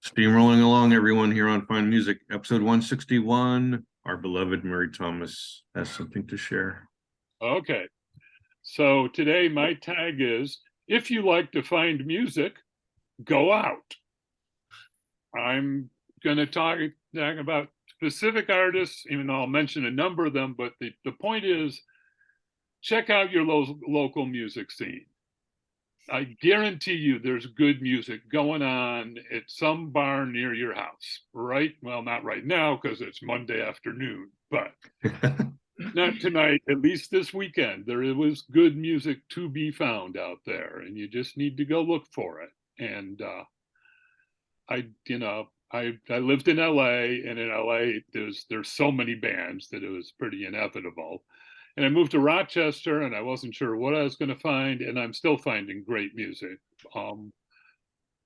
Steamrolling along, everyone, here on Fine Music, episode 161. Our beloved Mary Thomas has something to share. Okay, so today my tag is, if you like to find music, go out. I'm going to talk about specific artists, even though I'll mention a number of them, but the point is, check out your local music scene. I guarantee you there's good music going on at some bar near your house, right? Well, not right now because it's Monday afternoon, but not tonight, at least this weekend. There was good music to be found out there, and you just need to go look for it. And I lived in LA, and in LA there's so many bands that it was pretty inevitable. And I moved to Rochester, and I wasn't sure what I was going to find, and I'm still finding great music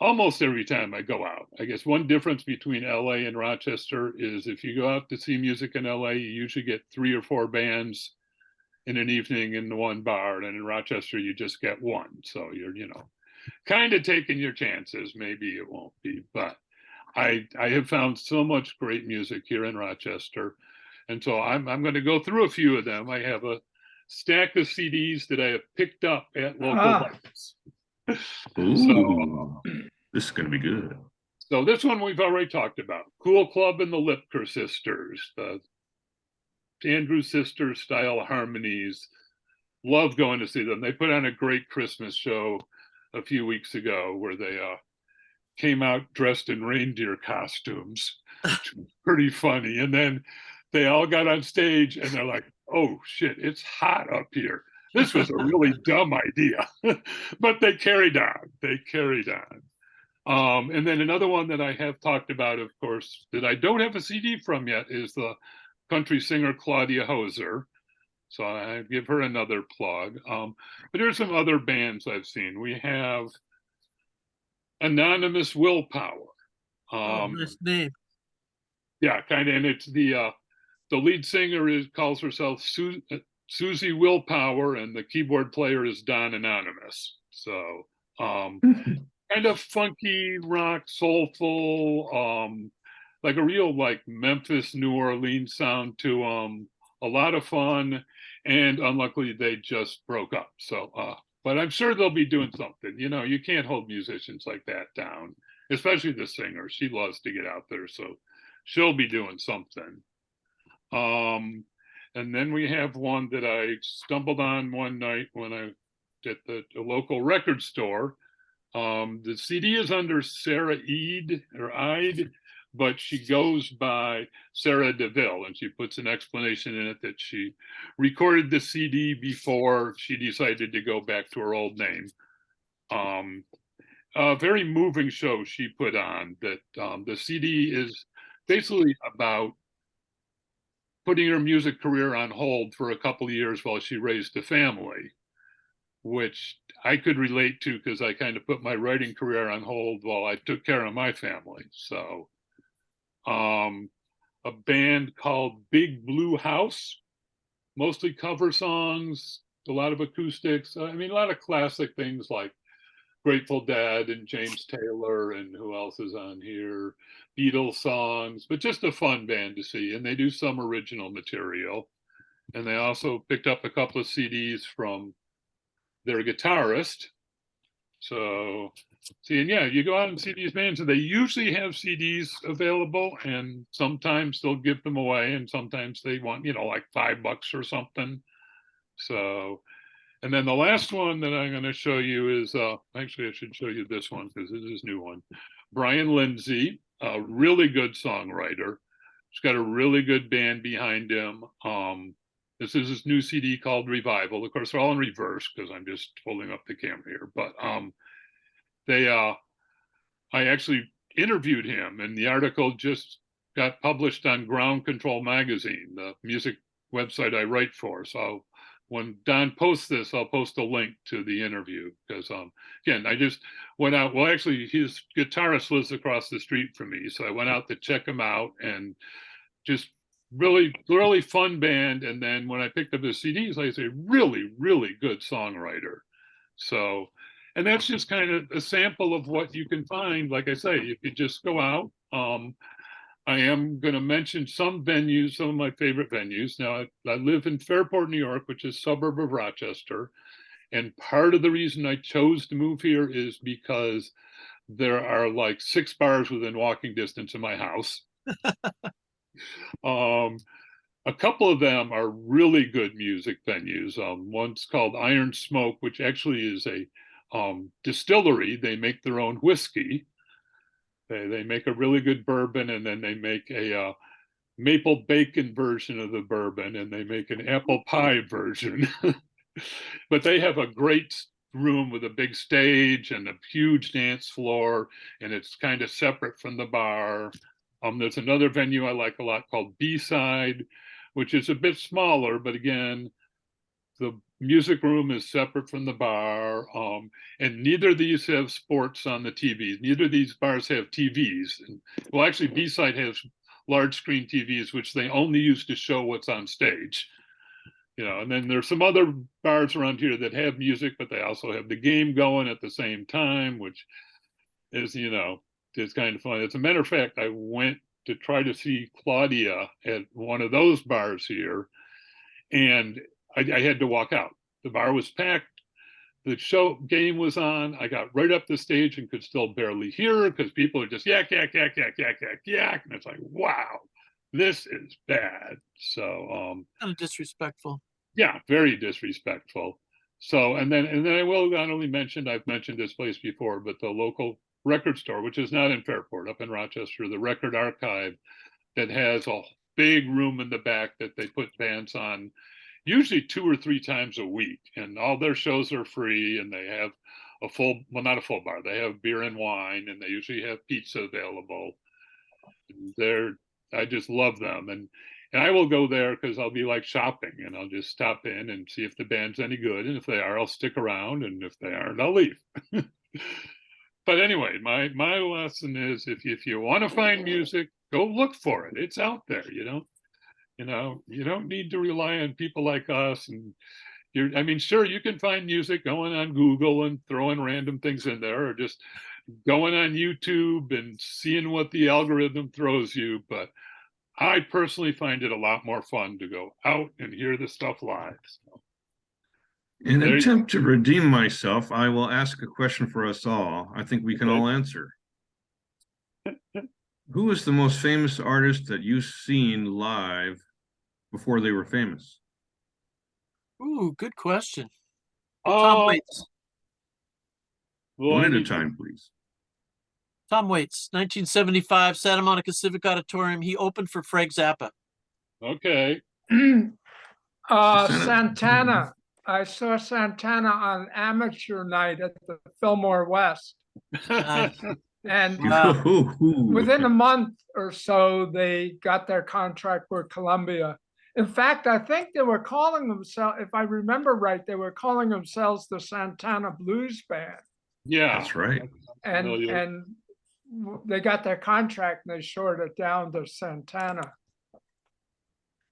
almost every time I go out. I guess one difference between LA and Rochester is if you go out to see music in LA, you usually get 3 or 4 bands in an evening in one bar, and in Rochester you just get one. So you're kind of taking your chances. Maybe it won't be, but I have found so much great music here in Rochester. And so I'm going to go through a few of them. I have a stack of CDs that I have picked up at local bars. Ooh, this is going to be good. So this one we've already talked about. Cool Club and the Lipker Sisters, the Andrew Sisters style harmonies. Love going to see them. They put on a great Christmas show a few weeks ago where they came out dressed in reindeer costumes, which was pretty funny. And then they all got on stage and they're like, oh shit, it's hot up here. This was a really dumb idea. But they carried on. And then another one that I have talked about, of course, that I don't have a CD from yet is the country singer Claudia Hoser. So I give her another plug. But there's some other bands I've seen. We have Anonymous Willpower. Nice name. Yeah, kind of, and it's the lead singer calls herself Susie Willpower, and the keyboard player is Don Anonymous. So kind of funky rock, soulful, like a real like Memphis, New Orleans sound to them. A lot of fun, and unluckily they just broke up. So, but I'm sure they'll be doing something. You can't hold musicians like that down, especially the singer. She loves to get out there, so she'll be doing something. And then we have one that I stumbled on one night when I at the local record store. The CD is under Sarah Ide, but she goes by Sarah DeVille, and she puts an explanation in it that she recorded the CD before she decided to go back to her old name. A very moving show she put on that the CD is basically about putting her music career on hold for a couple of years while she raised a family, which I could relate to because I kind of put my writing career on hold while I took care of my family. So a band called Big Blue House, mostly cover songs, a lot of acoustics. I mean, a lot of classic things like Grateful Dead and James Taylor, and who else is on here? Beatles songs, but just a fun band to see. And they do some original material. And they also picked up a couple of CDs from their guitarist. So, see, and yeah, you go out and see these bands, and they usually have CDs available, and sometimes they'll give them away, and sometimes they want, like $5 or something. So, and then the last one that I'm going to show you is, actually, I should show you this one because this is a new one. Brian Lindsay, a really good songwriter. He's got a really good band behind him. This is his new CD called Revival. Of course, they're all in reverse because I'm just holding up the camera here. But I actually interviewed him, and the article just got published on Ground Control Magazine, the music website I write for. So when Don posts this, I'll post a link to the interview because, again, I just went out. Well, actually, his guitarist lives across the street from me. So I went out to check him out, and just really fun band. And then when I picked up his CDs, like I say, really good songwriter. So, And that's just kind of a sample of what you can find. Like I say, if you just go out, I am going to mention some venues, some of my favorite venues. Now, I live in Fairport, New York, which is a suburb of Rochester. And part of the reason I chose to move here is because there are like 6 bars within walking distance of my house. A couple of them are really good music venues. One's called Iron Smoke, which actually is a distillery. They make their own whiskey. They make a really good bourbon, and then they make a maple bacon version of the bourbon, and they make an apple pie version. But they have a great room with a big stage and a huge dance floor, and it's kind of separate from the bar. There's another venue I like a lot called B-Side, which is a bit smaller, but again, the music room is separate from the bar, and neither of these have sports on the TVs. Neither of these bars have TVs. Well, actually, B-Side has large screen TVs, which they only use to show what's on stage. And then there's some other bars around here that have music, but they also have the game going at the same time, which is, is kind of fun. As a matter of fact, I went to try to see Claudia at one of those bars here, and I had to walk out. The bar was packed. The game was on. I got right up the stage and could still barely hear her because people are just yak, yak, yak, yak, yak, yak, yak. And it's like, wow, this is bad. So kind of disrespectful. Yeah, very disrespectful. So and then I will not only mention, I've mentioned this place before, but the local record store, which is not in Fairport, up in Rochester, the Record Archive, that has a big room in the back that they put bands on usually 2 or 3 times a week, and all their shows are free, and they have not a full bar, they have beer and wine, and they usually have pizza available. I just love them, and I will go there because I'll be like shopping, and I'll just stop in and see if the band's any good, and if they are, I'll stick around, and if they aren't, I'll leave. But anyway, my lesson is, if you want to find music, go look for it. It's out there. You don't need to rely on people like us. And sure, you can find music going on Google and throwing random things in there, or just going on YouTube and seeing what the algorithm throws you. But I personally find it a lot more fun to go out and hear the stuff live. So, in an attempt to redeem myself, I will ask a question for us all. I think we can all answer. Who is the most famous artist that you've seen live before they were famous? Ooh, good question. Tom Waits. One at a time, please. Tom Waits, 1975, Santa Monica Civic Auditorium. He opened for Frank Zappa. Okay. Santana. I saw Santana on amateur night at the Fillmore West. And within a month or so, they got their contract with Columbia. In fact, I think they were calling themselves, if I remember right, they were calling themselves the Santana Blues Band. Yeah, that's right. And they got their contract and they shorted it down to Santana.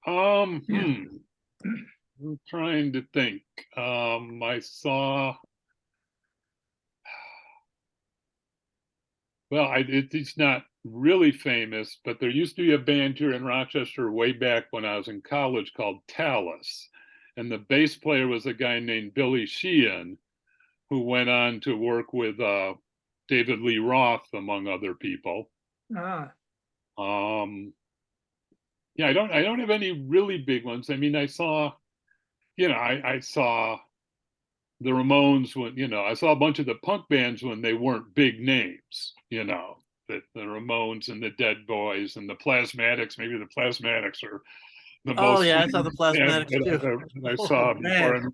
I'm trying to think. I saw. Well, it's not really famous, but there used to be a band here in Rochester way back when I was in college called Talus. And the bass player was a guy named Billy Sheehan, who went on to work with David Lee Roth, among other people. Yeah, I don't have any really big ones. I saw, I saw the Ramones when, I saw a bunch of the punk bands when they weren't big names, the Ramones and the Dead Boys and the Plasmatics. Maybe the Plasmatics are the most. Oh yeah, I saw the Plasmatics too. I saw before.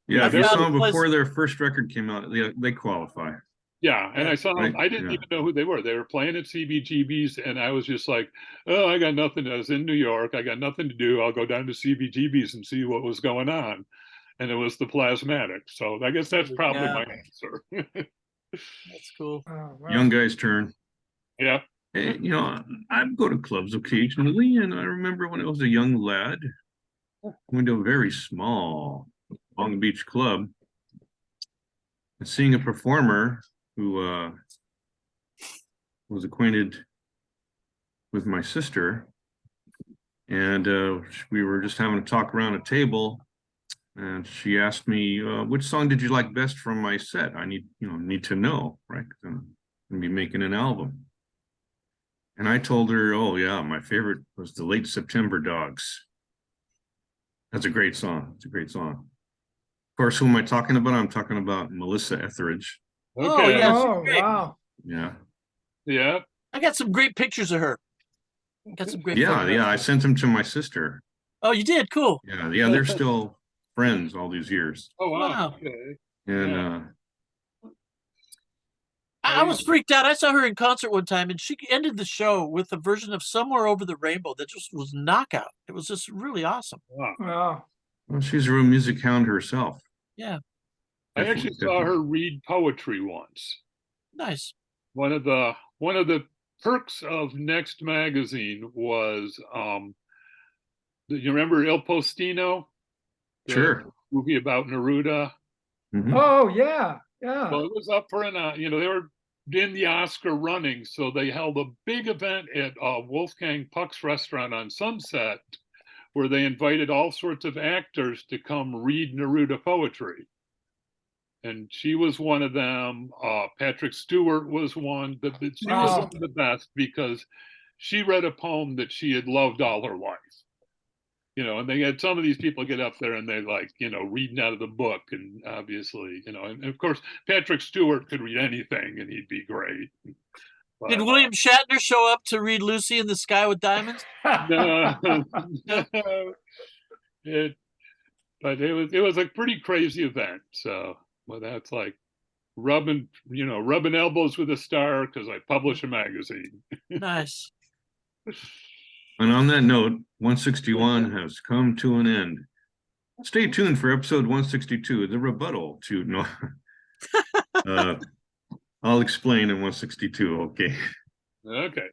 Yeah, if you saw them before their first record came out, they qualify. Yeah, and I saw them. I didn't even know who they were. They were playing at CBGB's, and I was just like, oh, I got nothing. I was in New York. I got nothing to do. I'll go down to CBGB's and see what was going on. And it was the Plasmatics. So I guess that's probably my answer. That's cool. Young guy's turn. Yeah. Hey, I go to clubs occasionally, and I remember when I was a young lad, I went to a very small Long Beach club. seeing a performer who was acquainted with my sister, and we were just having a talk around a table, and she asked me, which song did you like best from my set? I need to know, right? 'Cause I'm gonna be making an album. And I told her, oh yeah, my favorite was the Late September Dogs. That's a great song. It's a great song. Of course, who am I talking about? I'm talking about Melissa Etheridge. Oh, Okay. yes. Oh, great. wow. Yeah. Yeah. I got some great pictures of her. Got some great Yeah, photographs. yeah. I sent them to my sister. Oh, you did? Cool. Yeah, yeah. They're still friends all these years. Oh, wow. Wow. Okay. And Yeah. I was freaked out. I saw her in concert one time, and she ended the show with a version of Somewhere Over the Rainbow that just was knockout. It was just really awesome. Wow. Wow. well, she's a real music hound herself. Yeah. I actually saw her read poetry once. Nice. One of the perks of Next magazine was you remember Il Postino? The Sure. movie about Neruda. Mhm. Oh, yeah, yeah. Well, it was up for they were in the Oscar running, so they held a big event at Wolfgang Puck's restaurant on Sunset, where they invited all sorts of actors to come read Neruda poetry. And she was one of them. Patrick Stewart was one. But she was Wow. one of the best because she read a poem that she had loved all her life. And they had some of these people get up there and they reading out of the book, and obviously, and of course Patrick Stewart could read anything and he'd be great. But, Did William Shatner show up to read Lucy in the Sky with Diamonds? no, it was a pretty crazy event. So, well, that's like rubbing elbows with a star because I publish a magazine. Nice. And on that note, 161 has come to an end. Stay tuned for episode 162, the rebuttal to no. I'll explain in 162. Okay. Okay.